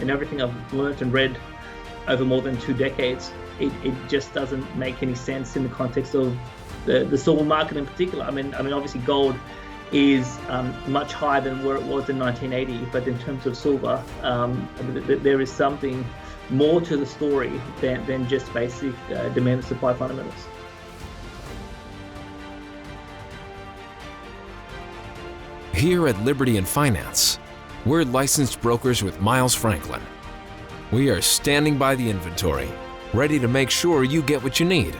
and everything I've learned and read over more than 2 decades, it just doesn't make any sense in the context of the silver market in particular. I mean, obviously gold is much higher than where it was in 1980, but in terms of silver, there is something more to the story than just basic demand and supply fundamentals. Here at Liberty and Finance, we're licensed brokers with Miles Franklin. We are standing by the inventory, ready to make sure you get what you need,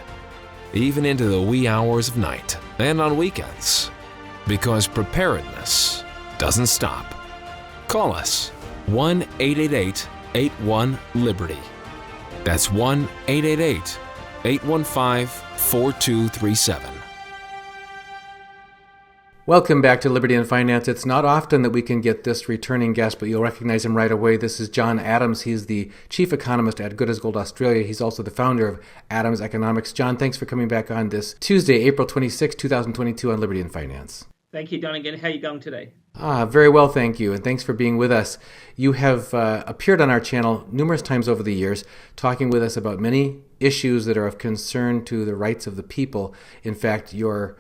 even into the wee hours of night and on weekends, because preparedness doesn't stop. Call us 1-888-81-LIBERTY. That's 1-888-815-4237. Welcome back to Liberty and Finance. It's not often that we can get this returning guest, but you'll recognize him right away. This is John Adams. He's the chief economist at Good as Gold Australia. He's also the founder of Adams Economics. John, thanks for coming back on this Tuesday, April 26, 2022 on Liberty and Finance. Thank you, Don. Again, how are you going today? Very well, thank you, and thanks for being with us. You have appeared on our channel numerous times over the years, talking with us about many issues that are of concern to the rights of the people. In fact, your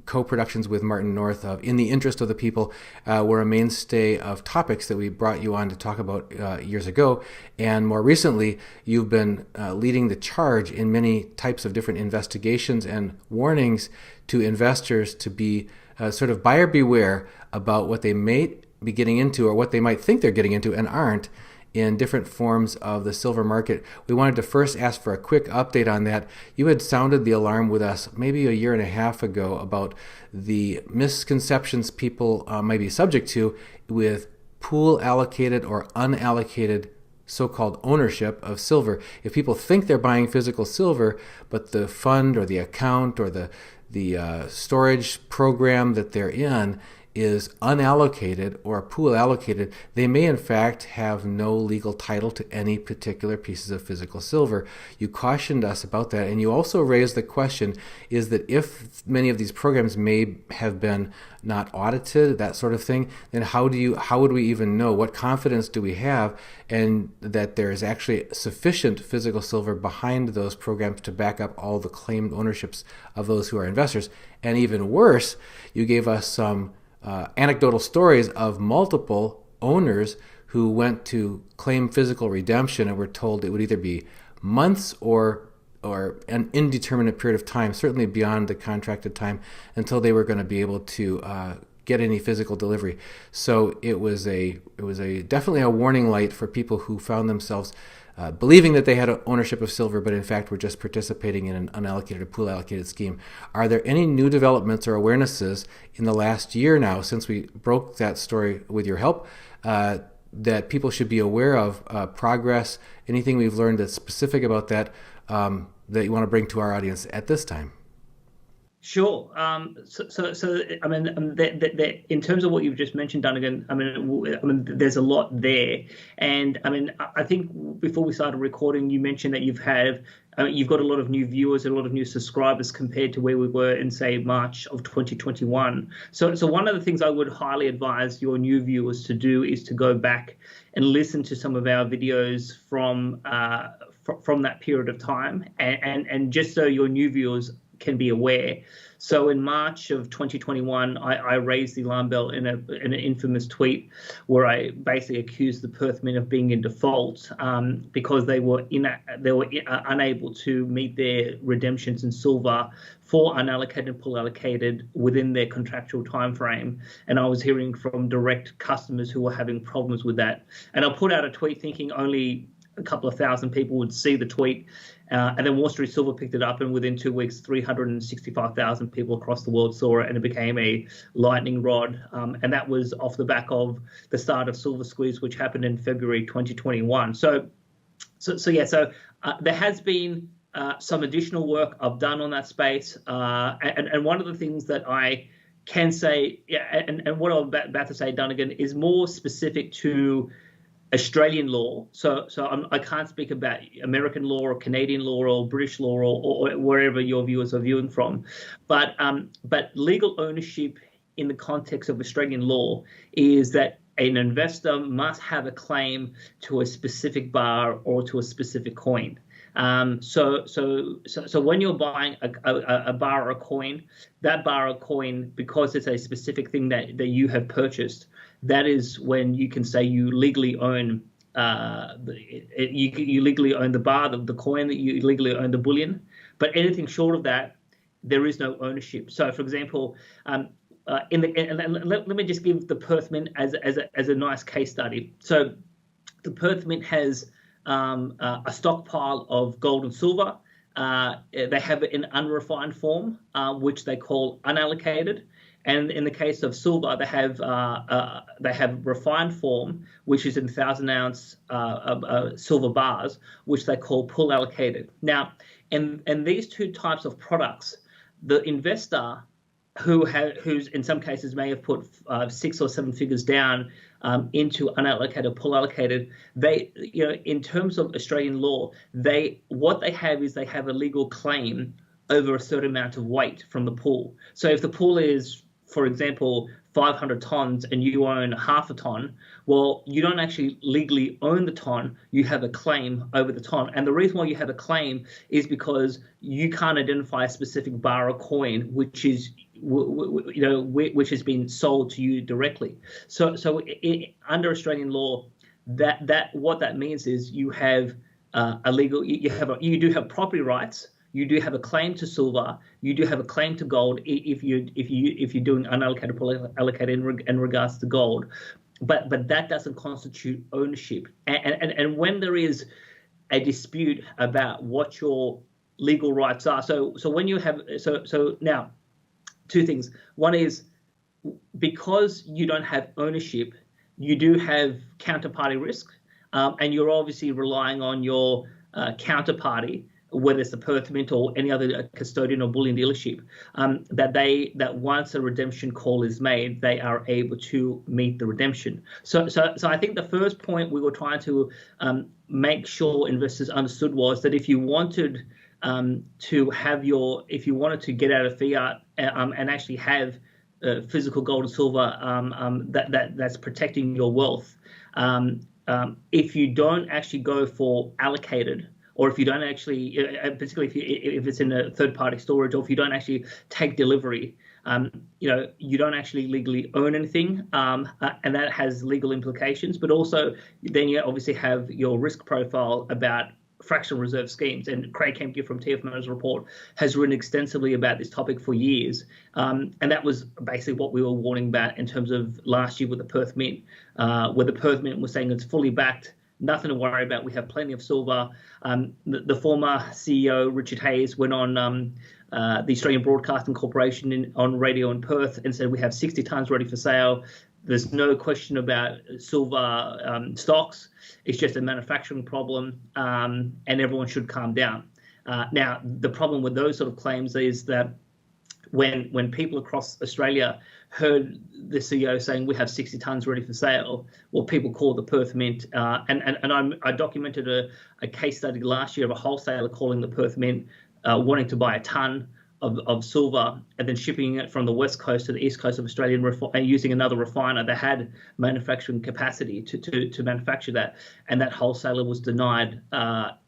co-productions with Martin North of In the Interest of the People were a mainstay of topics that we brought you on to talk about years ago. And more recently, you've been leading the charge in many types of different investigations and warnings to investors to be sort of buyer beware about what they may be getting into or what they might think they're getting into and aren't in different forms of the silver market. We wanted to first ask for a quick update on that. You had sounded the alarm with us maybe a year and a half ago about the misconceptions people might be subject to with pool allocated or unallocated so-called ownership of silver. If people think they're buying physical silver, but the fund or the account or the storage program that they're in is unallocated or pool allocated, they may in fact have no legal title to any particular pieces of physical silver. You cautioned us about that, and you also raised the question is that if many of these programs may have been not audited, that sort of thing, then how would we even know? What confidence do we have and that there is actually sufficient physical silver behind those programs to back up all the claimed ownerships of those who are investors? And even worse, you gave us some anecdotal stories of multiple owners who went to claim physical redemption and were told it would either be months or an indeterminate period of time, certainly beyond the contracted time, until they were going to be able to get any physical delivery. So it was definitely a warning light for people who found themselves believing that they had ownership of silver, but in fact were just participating in an unallocated or pool allocated scheme. Are there any new developments or awarenesses in the last year now, since we broke that story with your help, that people should be aware of, progress, anything we've learned that's specific about that, that you want to bring to our audience at this time? Sure. So I mean, in terms of what you've just mentioned, Dunnigan, I mean, there's a lot there, and I mean, I think before we started recording, you mentioned that you've got a lot of new viewers and a lot of new subscribers compared to where we were in, say, March of 2021. So one of the things I would highly advise your new viewers to do is to go back and listen to some of our videos from that period of time, and just so your new viewers can be aware. So in March of 2021, I raised the alarm bell in an infamous tweet where I basically accused the Perth Mint of being in default because they were unable to meet their redemptions in silver for unallocated and pool allocated within their contractual time frame. And I was hearing from direct customers who were having problems with that. And I put out a tweet thinking only a couple of thousand people would see the tweet. And then Wall Street Silver picked it up, and within 2 weeks, 365,000 people across the world saw it, and it became a lightning rod. And that was off the back of the start of Silver Squeeze, which happened in February 2021. So there has been some additional work I've done on that space. And one of the things that I can say, and what I'm about to say, Dunnigan, is more specific to Australian law. So I can't speak about American law or Canadian law or British law or wherever your viewers are viewing from. But legal ownership in the context of Australian law is that an investor must have a claim to a specific bar or to a specific coin. So when you're buying a bar or a coin, that bar or coin, because it's a specific thing that you have purchased, that is when you can say you legally own you legally own the bar, the coin, that you legally own the bullion. But anything short of that, there is no ownership. So, for example, let me just give the Perth Mint as a nice case study. So, the Perth Mint has a stockpile of gold and silver. They have it in unrefined form, which they call unallocated. And in the case of silver, they have refined form, which is in 1,000-ounce silver bars, which they call pool allocated. Now, in these two types of products, the investor who's in some cases may have put 6 or 7 figures down into unallocated, pool allocated, they, in terms of Australian law, what they have is they have a legal claim over a certain amount of weight from the pool. So if the pool is, for example, 500 tons and you own half a ton, well, you don't actually legally own the ton, you have a claim over the ton. And the reason why you have a claim is because you can't identify a specific bar or coin which is which has been sold to you directly. So under Australian law, that what that means is you have you do have property rights. You do have a claim to silver. You do have a claim to gold if you're doing unallocated, pool allocated in regards to gold, but that doesn't constitute ownership. And when there is a dispute about what your legal rights are, so when you have so now, two things. One is, because you don't have ownership, you do have counterparty risk, and you're obviously relying on your counterparty, whether it's the Perth Mint or any other custodian or bullion dealership, that once a redemption call is made, they are able to meet the redemption. So I think the first point we were trying to make sure investors understood was that if you wanted if you wanted to get out of fiat and actually have physical gold and silver that's protecting your wealth, if you don't actually go for allocated, or if you don't actually, particularly if it's in a third-party storage, or if you don't actually take delivery, you don't actually legally own anything, and that has legal implications. But also, then you obviously have your risk profile about fractional reserve schemes. And Craig Kempke from TF Motors Report has written extensively about this topic for years, and that was basically what we were warning about in terms of last year with the Perth Mint, where the Perth Mint was saying it's fully backed. Nothing to worry about. We have plenty of silver. The former CEO, Richard Hayes, went on the Australian Broadcasting Corporation on radio in Perth and said we have 60 tons ready for sale. There's no question about silver stocks. It's just a manufacturing problem, and everyone should calm down. Now, the problem with those sort of claims is that when people across Australia heard the CEO saying we have 60 tons ready for sale, well, people called the Perth Mint, and I documented a case study last year of a wholesaler calling the Perth Mint, wanting to buy a ton of silver and then shipping it from the west coast to the east coast of Australia and using another refiner that had manufacturing capacity to manufacture that, and that wholesaler was denied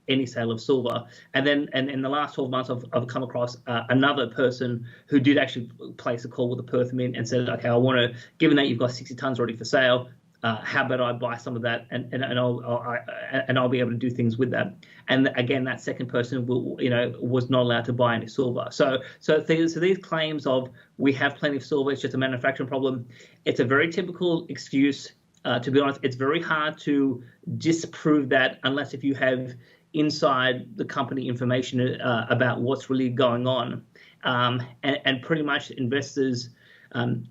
any sale of silver. And then, and in the last 12 months, I've come across another person who did actually place a call with the Perth Mint and said, okay, I want to, given that you've got 60 tons ready for sale, how about I buy some of that and I'll be able to do things with that. And again, that second person was not allowed to buy any silver. So these claims of we have plenty of silver, it's just a manufacturing problem, it's a very typical excuse. To be honest, it's very hard to disprove that unless if you have inside the company information about what's really going on. And pretty much investors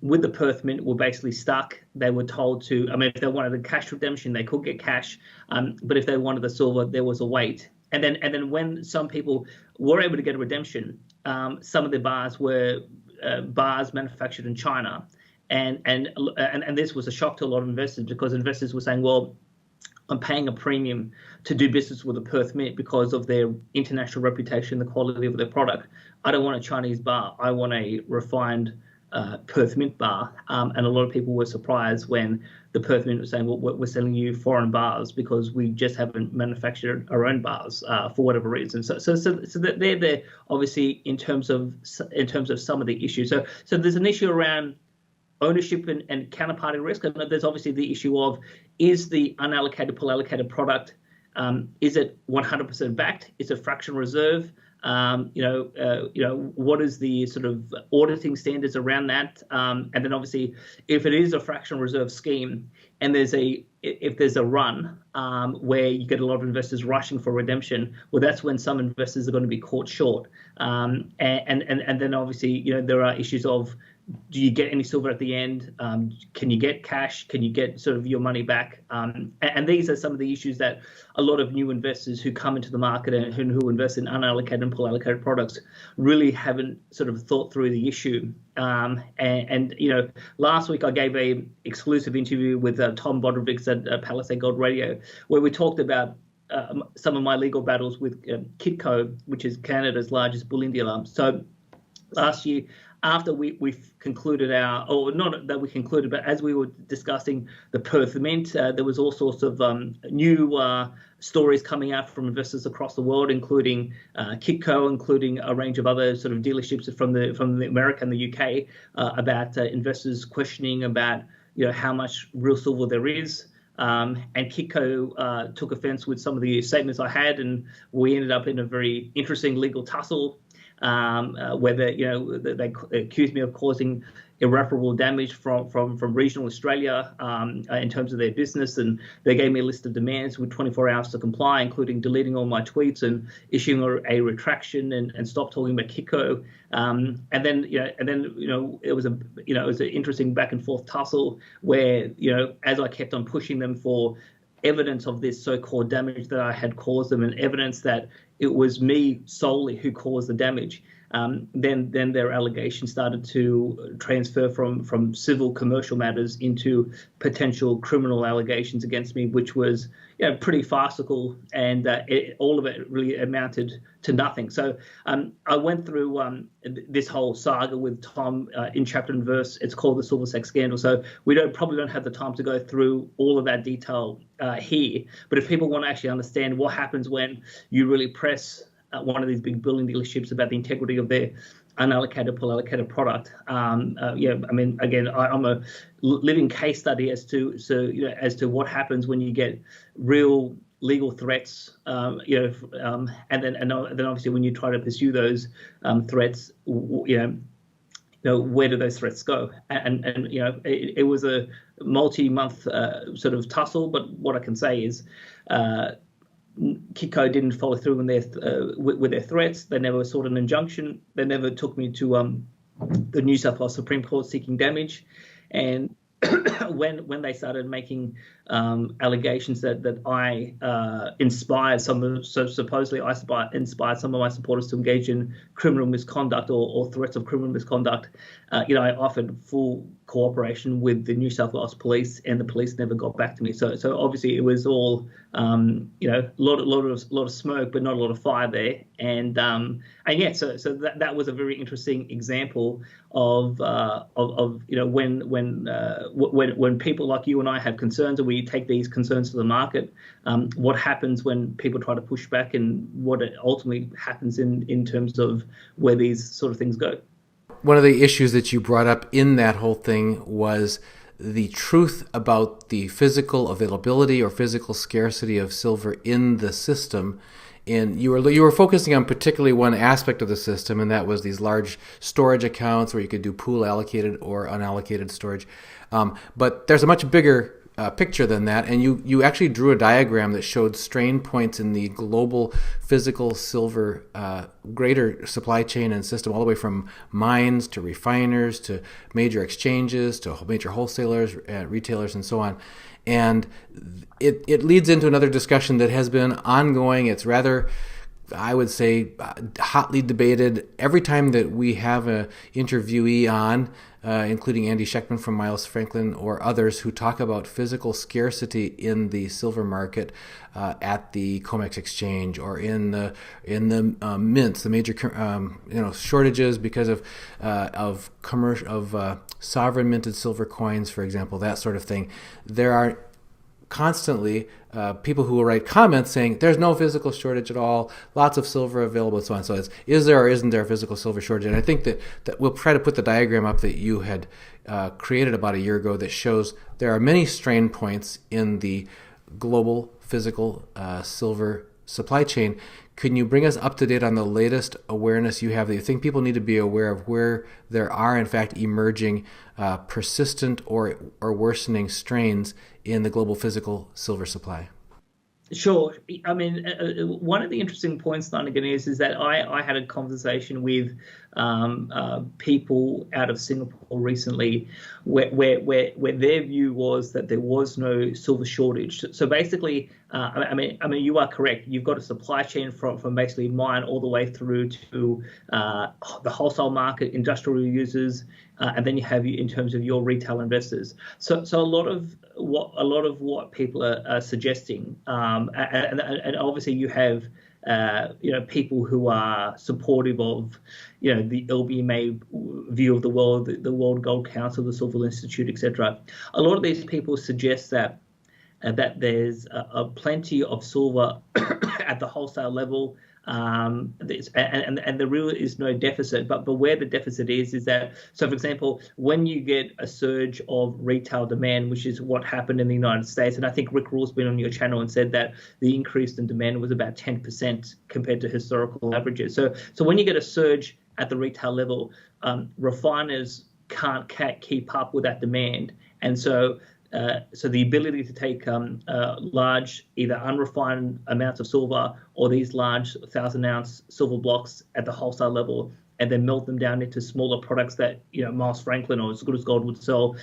with the Perth Mint were basically stuck. They were told to, if they wanted a cash redemption, they could get cash. But if they wanted the silver, there was a wait. And then when some people were able to get a redemption, some of the bars were bars manufactured in China. And this was a shock to a lot of investors, because investors were saying, well, I'm paying a premium to do business with the Perth Mint because of their international reputation, the quality of their product. I don't want a Chinese bar. I want a refined Perth Mint bar, and a lot of people were surprised when the Perth Mint was saying, well, we're selling you foreign bars because we just haven't manufactured our own bars for whatever reason. So that they're there, obviously, in terms of some of the issues. So there's an issue around ownership and counterparty risk, and there's obviously the issue of, is the unallocated pool allocated product, is it 100% backed? Is it fractional reserve? What is the sort of auditing standards around that? And then obviously, if it is a fractional reserve scheme and if there's a run where you get a lot of investors rushing for redemption, well, that's when some investors are going to be caught short. And then obviously, there are issues of, do you get any silver at the end? Can you get cash? Can you get sort of your money back? And these are some of the issues that a lot of new investors who come into the market and who invest in unallocated and pool allocated products really haven't sort of thought through the issue. Last week I gave a exclusive interview with Tom Bodrovics at Palisade Gold Radio, where we talked about some of my legal battles with Kitco, which is Canada's largest bullion dealer. So last year, after we've concluded not that we concluded, but as we were discussing the Perth Mint, there was all sorts of new stories coming out from investors across the world, including Kitco, including a range of other sort of dealerships from the America and the UK, about investors questioning about how much real silver there is. And Kitco took offense with some of the statements I had, and we ended up in a very interesting legal tussle. Whether they accused me of causing irreparable damage from regional Australia in terms of their business, and they gave me a list of demands with 24 hours to comply, including deleting all my tweets and issuing a retraction and stop talking about Kitco. And then it was an interesting back and forth tussle where as I kept on pushing them for evidence of this so-called damage that I had caused them, and evidence that it was me solely who caused the damage, then their allegations started to transfer from civil commercial matters into potential criminal allegations against me, which was pretty farcical, and all of it really amounted to nothing. So I went through this whole saga with Tom in chapter and verse. It's called the Silver Sex Scandal. So we probably don't have the time to go through all of that detail here. But if people want to actually understand what happens when you really press one of these big building dealerships about the integrity of their unallocated pool allocated product, I'm a living case study as to what happens when you get real legal threats, and then obviously when you try to pursue those threats, where do those threats go? And it was a multi-month sort of tussle. But what I can say is, Kitco didn't follow through with their threats. They never sought an injunction. They never took me to the New South Wales Supreme Court seeking damage. And when they started making allegations that I inspired supposedly I inspired some of my supporters to engage in criminal misconduct or threats of criminal misconduct, I offered full cooperation with the New South Wales Police, and the police never got back to me. So obviously it was all lot of smoke, but not a lot of fire there. And so that was a very interesting example of when people like you and I have concerns, and we take these concerns to the market, what happens when people try to push back, and what ultimately happens in terms of where these sort of things go. One of the issues that you brought up in that whole thing was the truth about the physical availability or physical scarcity of silver in the system. And you were focusing on particularly one aspect of the system, and that was these large storage accounts where you could do pool allocated or unallocated storage. But there's a much bigger picture than that, and you actually drew a diagram that showed strain points in the global physical silver greater supply chain and system, all the way from mines to refiners to major exchanges to major wholesalers, retailers, and so on. And it leads into another discussion that has been ongoing. It's rather I would say, hotly debated. Every time that we have an interviewee on, including Andy Schechtman from Miles Franklin or others who talk about physical scarcity in the silver market at the COMEX exchange or in the mints, the major shortages because of sovereign minted silver coins, for example, that sort of thing. There are constantly people who will write comments saying there's no physical shortage at all, lots of silver available, and so on. So is there or isn't there a physical silver shortage? And I think that we'll try to put the diagram up that you had created about a year ago that shows there are many strain points in the global physical silver supply chain. Can you bring us up to date on the latest awareness you have that you think people need to be aware of where there are, in fact, emerging persistent or worsening strains in the global physical silver supply? Sure. I mean, one of the interesting points, Flanagan, is that I had a conversation with people out of Singapore recently where their view was that there was no silver shortage. So basically, I mean, you are correct. You've got a supply chain from basically mine all the way through to the wholesale market, industrial users, and then you have in terms of your retail investors. So a lot of what people are suggesting, and obviously you have people who are supportive of the LBMA view of the world, the World Gold Council, the Silver Institute, etc. A lot of these people suggest that there's plenty of silver at the wholesale level. And there really is no deficit, but where the deficit is that, so for example, when you get a surge of retail demand, which is what happened in the United States, and I think Rick Rule's been on your channel and said that the increase in demand was about 10% compared to historical averages. So when you get a surge at the retail level, refiners can't keep up with that demand, and so the ability to take large, either unrefined amounts of silver or these large 1,000-ounce silver blocks at the wholesale level and then melt them down into smaller products that Miles Franklin or As Good As Gold would sell,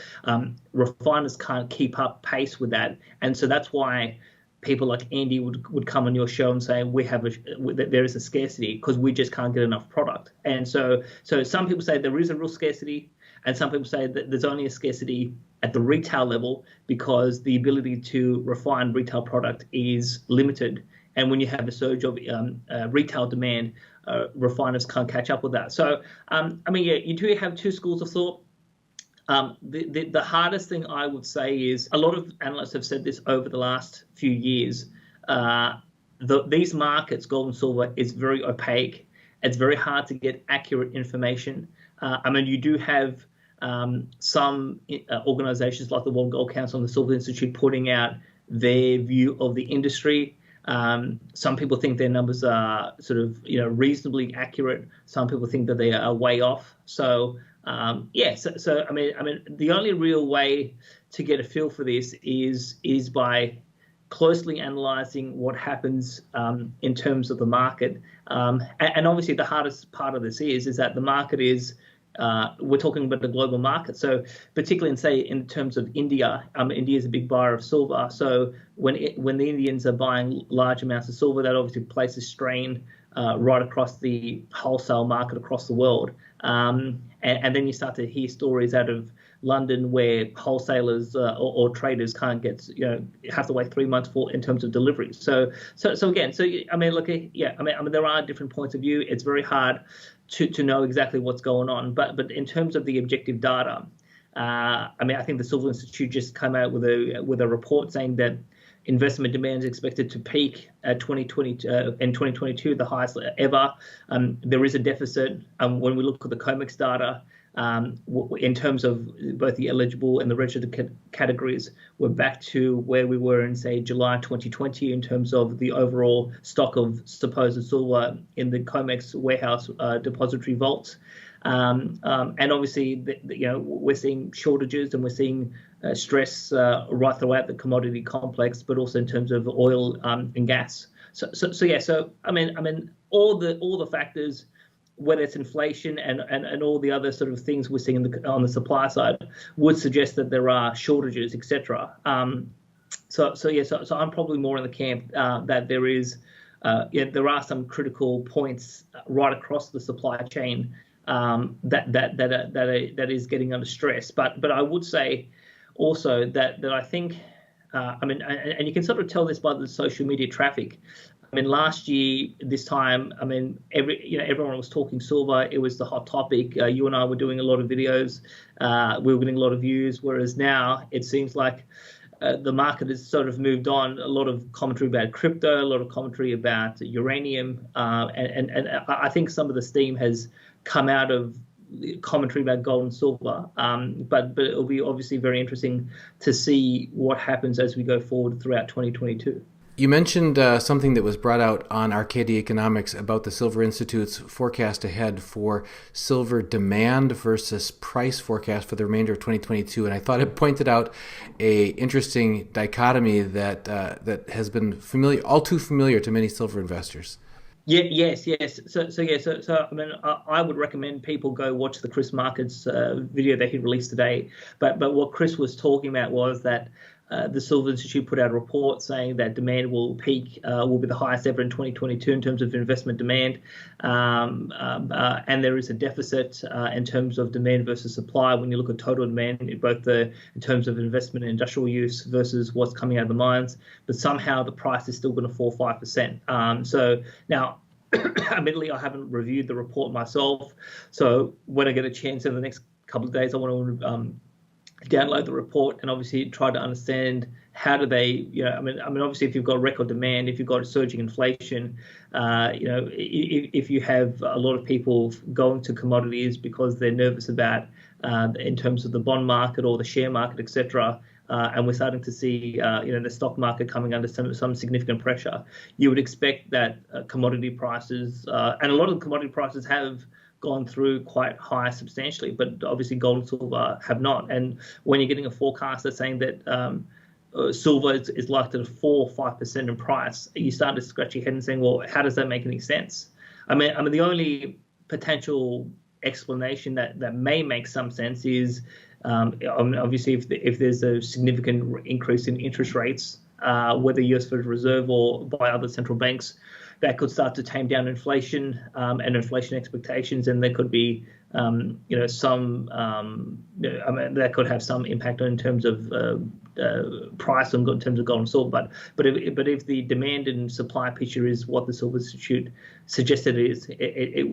refiners can't keep up pace with that. And so that's why people like Andy would come on your show and say there is a scarcity because we just can't get enough product. And so some people say there is a real scarcity, and some people say that there's only a scarcity at the retail level because the ability to refine retail product is limited. And when you have a surge of retail demand, refiners can't catch up with that. So, you do have two schools of thought. The hardest thing I would say is, a lot of analysts have said this over the last few years, these markets, gold and silver, is very opaque. It's very hard to get accurate information. You do have some organizations like the World Gold Council and the Silver Institute putting out their view of the industry. Some people think their numbers are sort of reasonably accurate. Some people think that they are way off. So the only real way to get a feel for this is by closely analyzing what happens in terms of the market. And obviously the hardest part of this is that the market is, we're talking about the global market. So particularly in terms of India, India is a big buyer of silver. So when the Indians are buying large amounts of silver, that obviously places strain right across the wholesale market across the world. And then you start to hear stories out of London where wholesalers or traders can't get, have to wait 3 months in terms of delivery. So again, there are different points of view. It's very hard to know exactly what's going on. But in terms of the objective data, I think the Silver Institute just came out with a report saying that investment demand is expected to peak in 2022, the highest ever. There is a deficit. When we look at the COMEX data, in terms of both the eligible and the registered categories, we're back to where we were in, say, July 2020 in terms of the overall stock of supposed silver in the COMEX warehouse depository vaults. And obviously, we're seeing shortages and we're seeing stress right throughout the commodity complex, but also in terms of oil and gas. So all the factors, whether it's inflation and all the other sort of things we're seeing on the supply side, would suggest that there are shortages, etc. So I'm probably more in the camp that there is there are some critical points right across the supply chain that is getting under stress. But I would say also that I think, and you can sort of tell this by the social media traffic. I mean, last year, this time, I mean, everyone was talking silver. It was the hot topic. You and I were doing a lot of videos. We were getting a lot of views. Whereas now it seems like the market has sort of moved on. A lot of commentary about crypto, a lot of commentary about uranium, and I think some of the steam has come out of commentary about gold and silver. But it'll be obviously very interesting to see what happens as we go forward throughout 2022. You mentioned something that was brought out on Arcadia Economics about the Silver Institute's forecast ahead for silver demand versus price forecast for the remainder of 2022, and I thought it pointed out a interesting dichotomy that has been all too familiar to many silver investors. Yeah, yes. So I mean, I would recommend people go watch the Chris Markets video that he released today. But what Chris was talking about was that the Silver Institute put out a report saying that demand will peak, will be the highest ever in 2022 in terms of investment demand, and there is a deficit in terms of demand versus supply when you look at total demand, in terms of investment and industrial use versus what's coming out of the mines. But somehow the price is still going to fall 5%. So now, admittedly, I haven't reviewed the report myself. So when I get a chance in the next couple of days, I want to download the report and obviously try to understand how do they, I mean, obviously if you've got record demand, if you've got surging inflation, if you have a lot of people going to commodities because they're nervous about in terms of the bond market or the share market, etc., and we're starting to see, the stock market coming under some significant pressure, you would expect that commodity prices, and a lot of the commodity prices have gone through quite high substantially, but obviously gold and silver have not. And when you're getting a forecast that's saying that silver is likely to fall 5% in price, you start to scratch your head and saying, well, how does that make any sense? I mean, the only potential explanation that may make some sense is obviously if there's a significant increase in interest rates, whether US Federal Reserve or by other central banks, that could start to tame down inflation and inflation expectations, and there could be, that could have some impact in terms of price in terms of gold and silver. But if the demand and supply picture is what the Silver Institute suggested it is,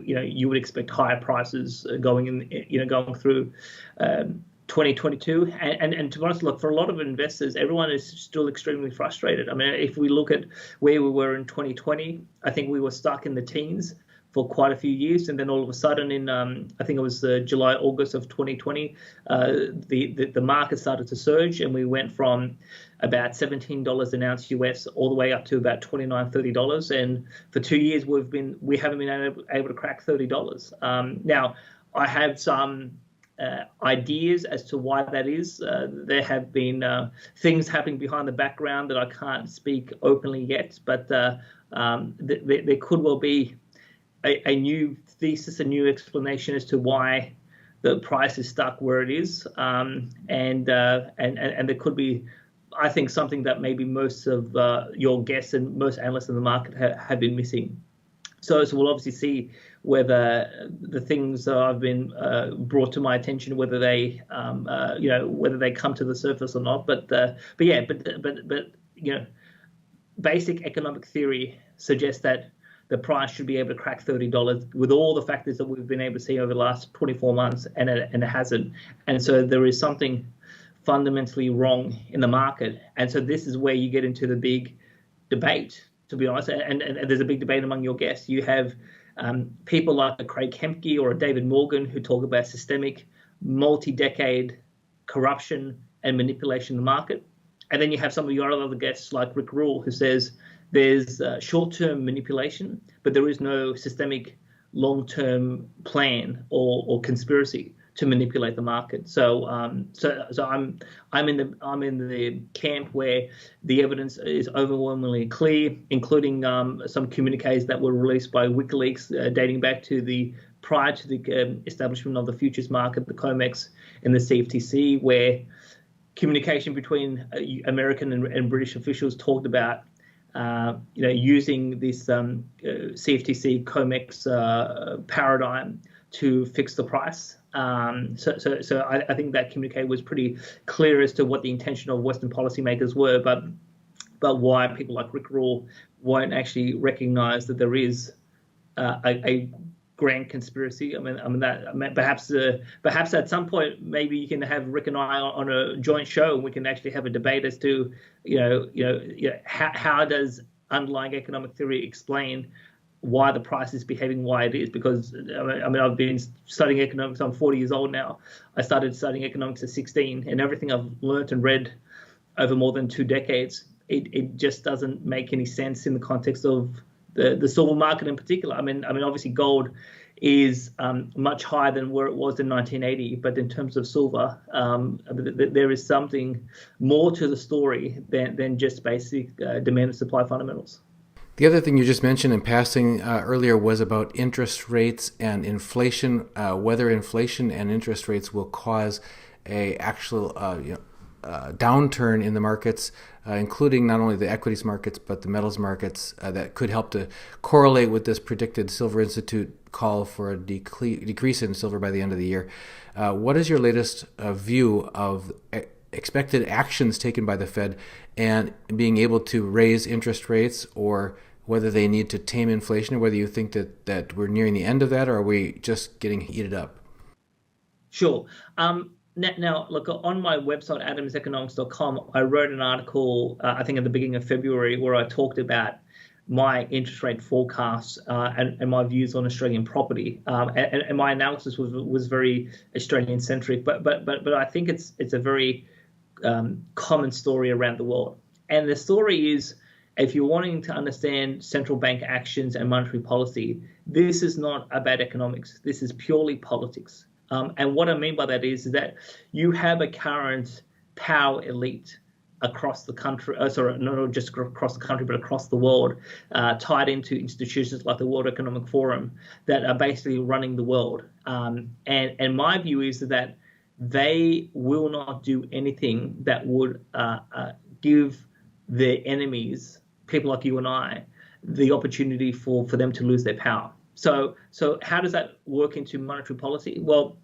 you would expect higher prices going through 2022, and to be honest, look, for a lot of investors, everyone is still extremely frustrated. I mean, if we look at where we were in 2020, I think we were stuck in the teens for quite a few years, and then all of a sudden in I think it was July, August of 2020, the market started to surge, and we went from about $17 an ounce US all the way up to about $29, $30, and for 2 years we haven't been able to crack $30. Now, I have some ideas as to why that is. There have been things happening behind the background that I can't speak openly yet, but there could well be a new thesis, a new explanation as to why the price is stuck where it is, and there could be, I think, something that maybe most of your guests and most analysts in the market have been missing. So we'll obviously see whether the things that have been brought to my attention, whether they, whether they come to the surface or not. But basic economic theory suggests that the price should be able to crack $30 with all the factors that we've been able to see over the last 24 months, and it hasn't. And so there is something fundamentally wrong in the market. And so this is where you get into the big debate, to be honest, and there's a big debate among your guests. You have people like a Craig Hemke or a David Morgan who talk about systemic, multi-decade corruption and manipulation of the market. And then you have some of your other guests like Rick Rule, who says there's short-term manipulation, but there is no systemic long-term plan or conspiracy to manipulate the market. So I'm in the camp where the evidence is overwhelmingly clear, including some communiques that were released by WikiLeaks dating back to prior to the establishment of the futures market, the COMEX and the CFTC, where communication between American and British officials talked about using this CFTC COMEX paradigm to fix the price. So I think that communique was pretty clear as to what the intention of Western policymakers were, but why people like Rick Rule won't actually recognise that there is a grand conspiracy. I mean perhaps at some point maybe you can have Rick and I on a joint show and we can actually have a debate as to how does underlying economic theory explain why the price is behaving why it is. Because I mean I've been studying economics. I'm 40 years old now. I started studying economics at 16, and everything I've learnt and read over more than 2 decades, it just doesn't make any sense in the context of the silver market in particular. I mean, obviously gold is much higher than where it was in 1980, but in terms of silver, there is something more to the story than just basic demand and supply fundamentals. The other thing you just mentioned in passing earlier was about interest rates and inflation, whether inflation and interest rates will cause a actual downturn in the markets, including not only the equities markets, but the metals markets, that could help to correlate with this predicted Silver Institute call for a decrease in silver by the end of the year. What is your latest view of expected actions taken by the Fed and being able to raise interest rates, or whether they need to tame inflation, or whether you think that we're nearing the end of that, or are we just getting heated up? Sure. Now, look, on my website, adamseconomics.com, I wrote an article, I think at the beginning of February, where I talked about my interest rate forecasts and my views on Australian property. And my analysis was very Australian-centric, but I think it's a very common story around the world. And the story is, if you're wanting to understand central bank actions and monetary policy, this is not about economics. This is purely politics. And what I mean by that is that you have a current power elite across the country, not just across the country, but across the world, tied into institutions like the World Economic Forum that are basically running the world. And my view is that they will not do anything that would give their enemies, people like you and I, the opportunity for them to lose their power. So how does that work into monetary policy? Well,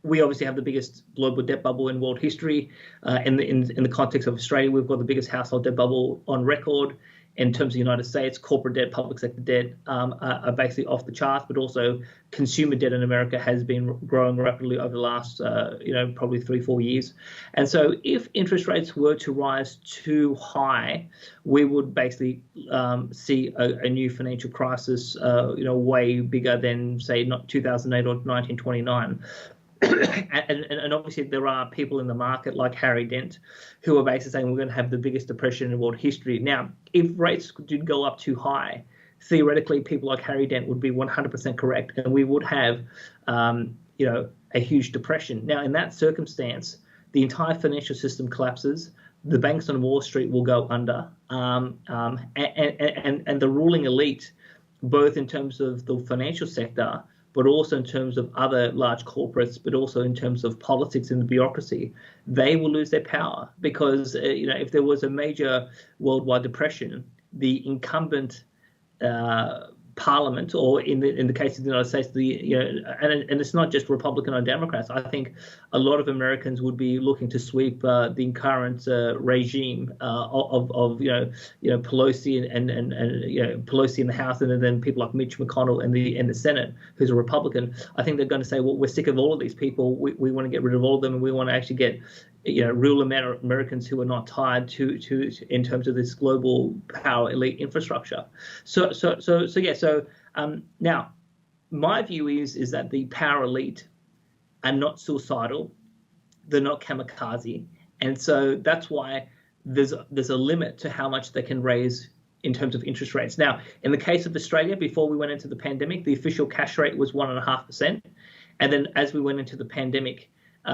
we obviously have the biggest global debt bubble in world history. In the context of Australia, we've got the biggest household debt bubble on record. In terms of the United States, corporate debt, public sector debt are basically off the charts, but also consumer debt in America has been growing rapidly over the last, probably 3-4 years. And so if interest rates were to rise too high, we would basically see a new financial crisis, way bigger than, say, not 2008 or 1929. And obviously there are people in the market like Harry Dent who are basically saying we're going to have the biggest depression in world history. Now, if rates did go up too high, theoretically people like Harry Dent would be 100% correct, and we would have, a huge depression. Now, in that circumstance, the entire financial system collapses. The banks on Wall Street will go under, and the ruling elite, both in terms of the financial sector, but also in terms of other large corporates, but also in terms of politics and the bureaucracy, they will lose their power because, if there was a major worldwide depression, the incumbent parliament, or in the case of the United States, and it's not just Republican or Democrats. I think a lot of Americans would be looking to sweep the current regime of Pelosi and Pelosi in the House, and then people like Mitch McConnell in the Senate, who's a Republican. I think they're going to say, well, we're sick of all of these people. We want to get rid of all of them, and we want to actually get real Americans who are not tied to in terms of this global power elite infrastructure. So now my view is that the power elite are not suicidal, they're not kamikaze, and so that's why there's a limit to how much they can raise in terms of interest rates. Now, in the case of Australia, before we went into the pandemic, the official cash rate was 1.5%, and then as we went into the pandemic,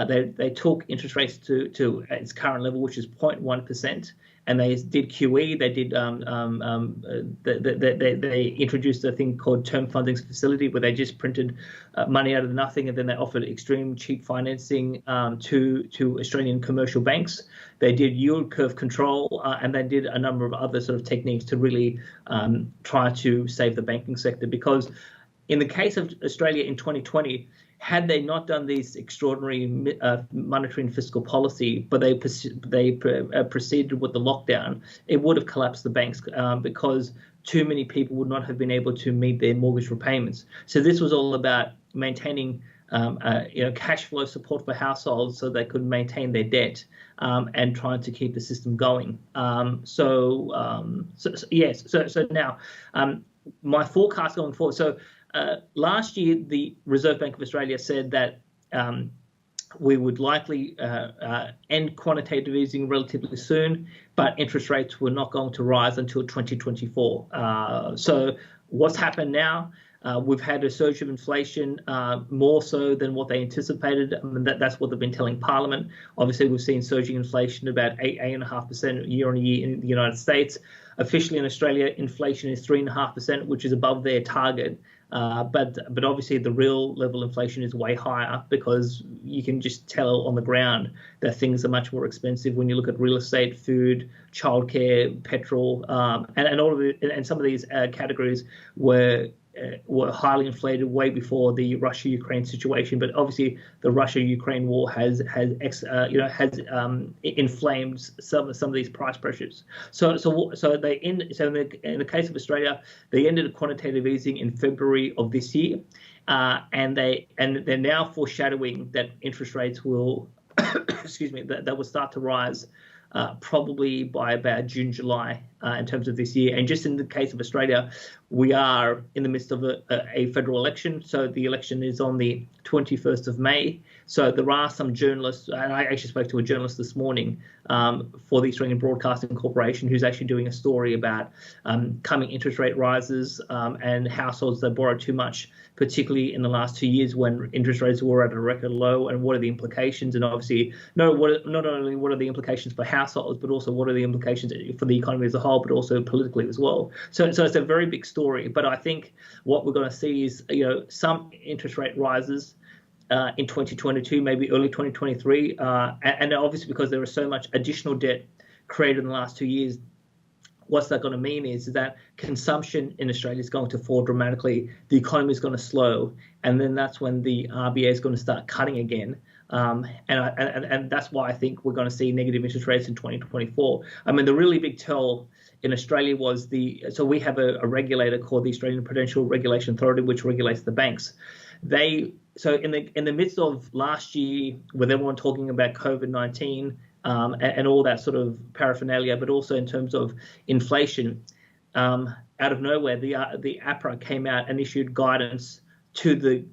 they took interest rates to its current level, which is 0.1%, and they did QE. They did they introduced a thing called term funding facility, where they just printed money out of nothing, and then they offered extreme cheap financing to Australian commercial banks. They did yield curve control, and they did a number of other sort of techniques to really try to save the banking sector. Because in the case of Australia in 2020, had they not done these extraordinary monetary and fiscal policy, but they proceeded with the lockdown, it would have collapsed the banks because too many people would not have been able to meet their mortgage repayments. So this was all about maintaining cash flow support for households so they could maintain their debt and trying to keep the system going. So now my forecast going forward. So last year, the Reserve Bank of Australia said that we would likely end quantitative easing relatively soon, but interest rates were not going to rise until 2024. So what's happened now? We've had a surge of inflation, more so than what they anticipated. I mean, that's what they've been telling Parliament. Obviously, we've seen surging inflation about 8.5% year on year in the United States. Officially in Australia, inflation is 3.5%, which is above their target. But obviously the real level inflation is way higher, because you can just tell on the ground that things are much more expensive when you look at real estate, food, childcare, petrol, and all of it. And some of these categories were highly inflated way before the Russia-Ukraine situation. But obviously, the Russia-Ukraine war has inflamed some of these price pressures. So in the case of Australia, they ended quantitative easing in February of this year, and they're now foreshadowing that interest rates will that will start to rise probably by about June, July in terms of this year. And just in the case of Australia, we are in the midst of a federal election. So the election is on the 21st of May. So there are some journalists, and I actually spoke to a journalist this morning for the Australian Broadcasting Corporation, who's actually doing a story about coming interest rate rises and households that borrow too much, particularly in the last 2 years when interest rates were at a record low, and what are the implications. And obviously, not only what are the implications for households, but also what are the implications for the economy as a whole, but also politically as well. So it's a very big story. But I think what we're going to see is, some interest rate rises in 2022, maybe early 2023. And obviously, because there is so much additional debt created in the last 2 years, what's that going to mean is that consumption in Australia is going to fall dramatically. The economy is going to slow. And then that's when the RBA is going to start cutting again. And that's why I think we're going to see negative interest rates in 2024. I mean, the really big tell in Australia was so we have a regulator called the Australian Prudential Regulation Authority, which regulates the banks. So in the midst of last year, with everyone talking about COVID-19 and all that sort of paraphernalia, but also in terms of inflation, out of nowhere, the APRA came out and issued guidance to the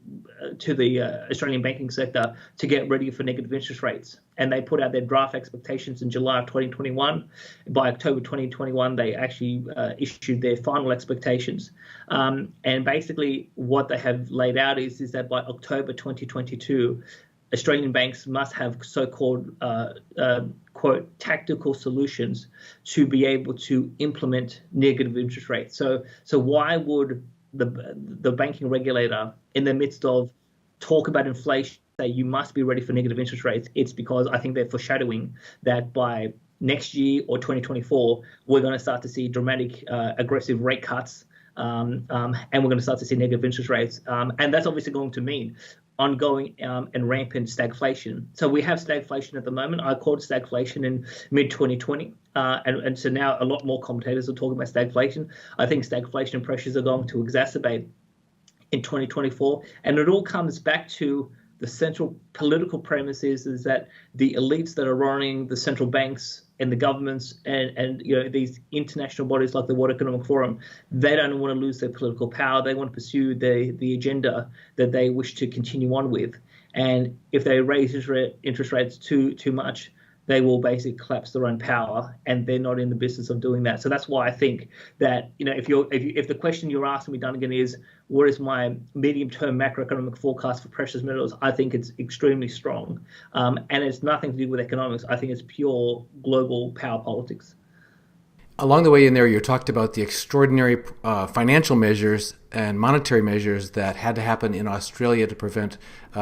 Australian banking sector to get ready for negative interest rates. And they put out their draft expectations in July of 2021. By October 2021, they actually issued their final expectations. And basically what they have laid out is that by October 2022, Australian banks must have so-called, quote, tactical solutions to be able to implement negative interest rates. So why would the banking regulator, in the midst of talk about inflation, say you must be ready for negative interest rates? It's because I think they're foreshadowing that by next year or 2024, we're going to start to see dramatic, aggressive rate cuts, and we're going to start to see negative interest rates. And that's obviously going to mean ongoing and rampant stagflation. So we have stagflation at the moment. I called stagflation in mid-2020. And so now a lot more commentators are talking about stagflation. I think stagflation pressures are going to exacerbate in 2024. And it all comes back to the central political premises is that the elites that are running the central banks and the governments and these international bodies like the World Economic Forum, they don't want to lose their political power. They want to pursue the agenda that they wish to continue on with. And if they raise interest rates too much, they will basically collapse their own power, and they're not in the business of doing that. So that's why I think that if the question you're asking me, Dunnigan, is what is my medium-term macroeconomic forecast for precious metals, I think it's extremely strong, and it's nothing to do with economics. I think it's pure global power politics. Along the way in there, you talked about the extraordinary financial measures and monetary measures that had to happen in Australia to prevent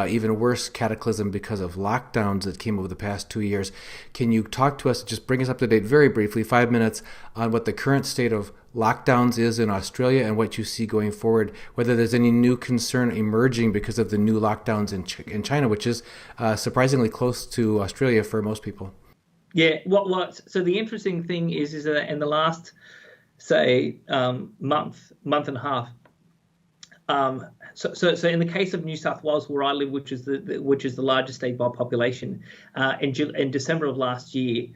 even worse cataclysm because of lockdowns that came over the past 2 years. Can you talk to us, just bring us up to date very briefly, 5 minutes, on what the current state of lockdowns is in Australia and what you see going forward, whether there's any new concern emerging because of the new lockdowns in China, which is surprisingly close to Australia for most people? Yeah, so the interesting thing is that in the last, say, month and a half, so in the case of New South Wales, where I live, which is the largest state by population, in December of last year,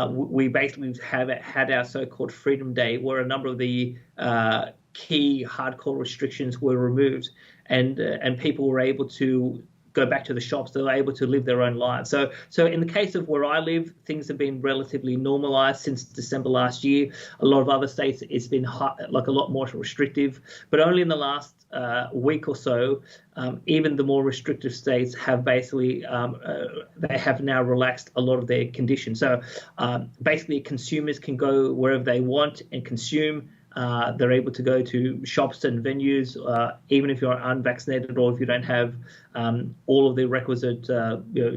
we basically had our so-called Freedom Day, where a number of the key hardcore restrictions were removed, and people were able to go back to the shops. They were able to live their own lives. So in the case of where I live, things have been relatively normalized since December last year. A lot of other states, it's been like a lot more restrictive, but only in the last week or so, even the more restrictive states have basically they have now relaxed a lot of their conditions. So basically, consumers can go wherever they want and consume. They're able to go to shops and venues, even if you're unvaccinated or if you don't have all of the requisite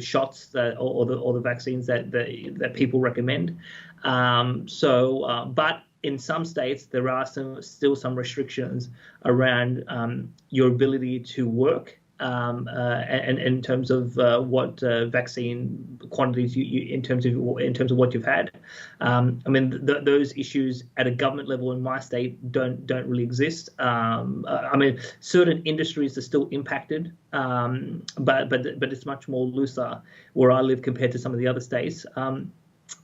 shots or the vaccines that people recommend. But in some states, there are still some restrictions around your ability to work. And in terms of what vaccine quantities you in terms of what you've had, those issues at a government level in my state don't really exist. Certain industries are still impacted, but it's much more looser where I live compared to some of the other states.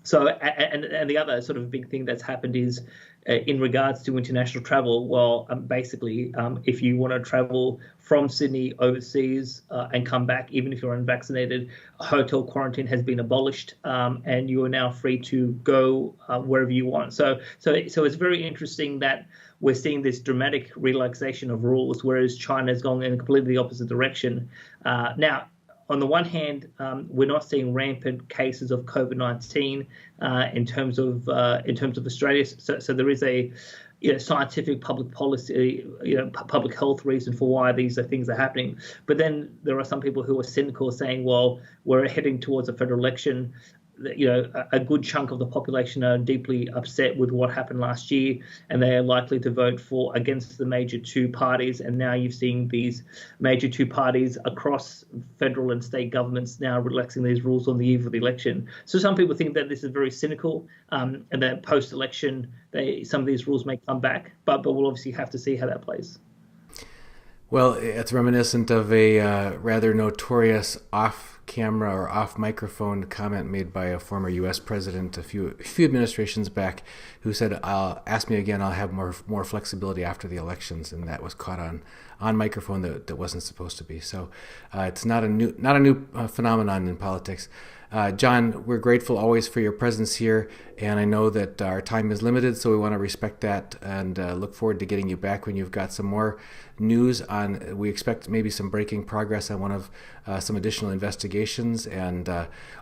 So the other sort of big thing that's happened is in regards to international travel. Well, basically, if you want to travel from Sydney overseas and come back, even if you're unvaccinated, hotel quarantine has been abolished, and you are now free to go wherever you want. So it's very interesting that we're seeing this dramatic relaxation of rules, whereas China has gone in a completely opposite direction. Now, on the one hand, we're not seeing rampant cases of COVID-19 in terms of Australia. So there is a scientific public policy, public health reason for why these things are happening. But then there are some people who are cynical, saying, well, we're heading towards a federal election. A good chunk of the population are deeply upset with what happened last year, and they are likely to vote against the major two parties. And now you've seen these major two parties across federal and state governments now relaxing these rules on the eve of the election. So some people think that this is very cynical, and that post-election, some of these rules may come back, but we'll obviously have to see how that plays. Well, it's reminiscent of a rather notorious off-camera or off-microphone comment made by a former U.S. president a few administrations back, who said, "Ask me again, I'll have more flexibility after the elections," and that was caught on microphone that wasn't supposed to be. So it's not a new phenomenon in politics. John, we're grateful always for your presence here, and I know that our time is limited, so we want to respect that and look forward to getting you back when you've got some more news on. We expect maybe some breaking progress on one of some additional investigations, and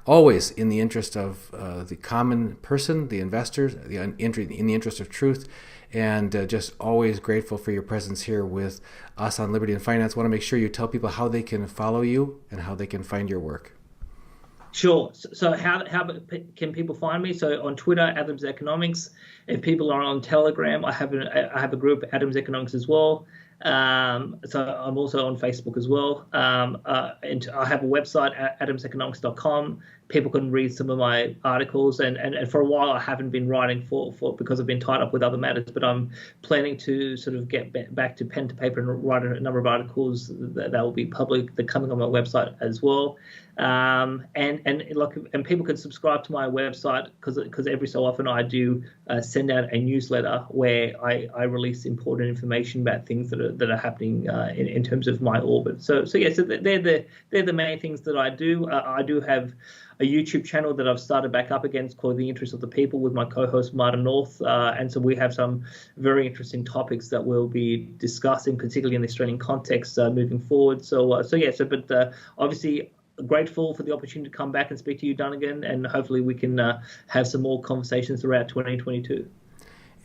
always in the interest of the common person, the investors, in the interest of truth, and just always grateful for your presence here with us on Liberty and Finance. I want to make sure you tell people how they can follow you and how they can find your work. Sure. So how can people find me? So on Twitter, Adams Economics. If people are on Telegram, I have a group, Adams Economics, as well. So I'm also on Facebook as well. And I have a website at adamseconomics.com. People can read some of my articles, and for a while I haven't been writing for because I've been tied up with other matters, but I'm planning to sort of get back to pen to paper and write a number of articles that will be public, that coming on my website as well. And people can subscribe to my website because every so often I do send out a newsletter where I release important information about things that are happening in terms of my orbit. So they're the main things that I do. I do have a YouTube channel that I've started back up again called The Interest of the People with my co-host Martin North, and so we have some very interesting topics that we'll be discussing, particularly in the Australian context, moving forward. But obviously grateful for the opportunity to come back and speak to you, Dunnigan, and hopefully we can have some more conversations throughout 2022.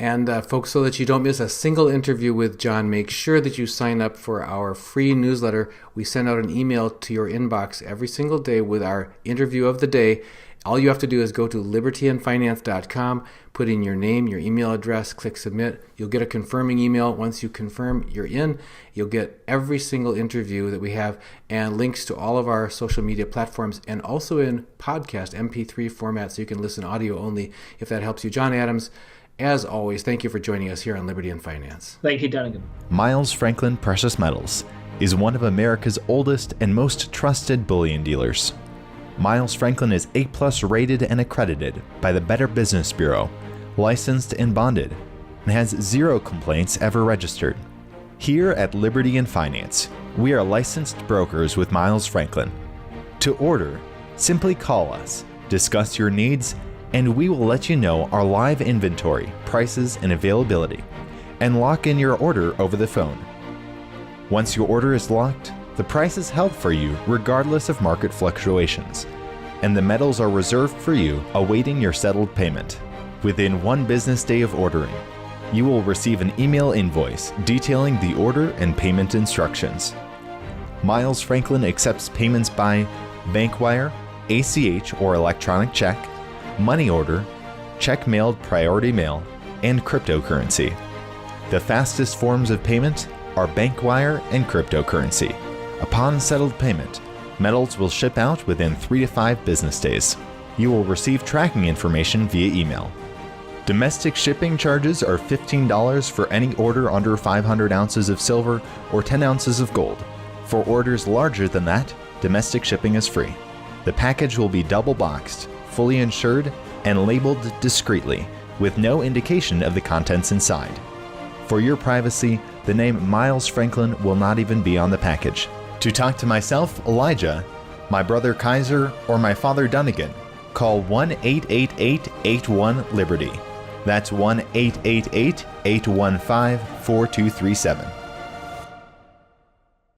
And folks, so that you don't miss a single interview with John, make sure that you sign up for our free newsletter. We send out an email to your inbox every single day with our interview of the day. All you have to do is go to libertyandfinance.com, put in your name, your email address, click submit. You'll get a confirming email. Once you confirm you're in, you'll get every single interview that we have and links to all of our social media platforms, and also in podcast MP3 format so you can listen audio only if that helps you. John Adams, as always, thank you for joining us here on Liberty and Finance. Thank you, Dunnigan. Miles Franklin Precious Metals is one of America's oldest and most trusted bullion dealers. Miles Franklin is A+ rated and accredited by the Better Business Bureau, licensed and bonded, and has 0 complaints ever registered. Here at Liberty and Finance, we are licensed brokers with Miles Franklin. To order, simply call us, discuss your needs, and we will let you know our live inventory, prices, and availability, and lock in your order over the phone. Once your order is locked, the price is held for you regardless of market fluctuations, and the metals are reserved for you awaiting your settled payment. Within 1 business day of ordering, you will receive an email invoice detailing the order and payment instructions. Miles Franklin accepts payments by bank wire, ACH or electronic check, money order, check mailed priority mail, and cryptocurrency. The fastest forms of payment are bank wire and cryptocurrency. Upon settled payment, metals will ship out within 3 to 5 business days. You will receive tracking information via email. Domestic shipping charges are $15 for any order under 500 ounces of silver or 10 ounces of gold. For orders larger than that, domestic shipping is free. The package will be double boxed, fully insured, and labeled discreetly, with no indication of the contents inside. For your privacy, the name Miles Franklin will not even be on the package. To talk to myself, Elijah, my brother Kaiser, or my father Dunnigan, call 1-888-81-LIBERTY. That's 1-888-815-4237.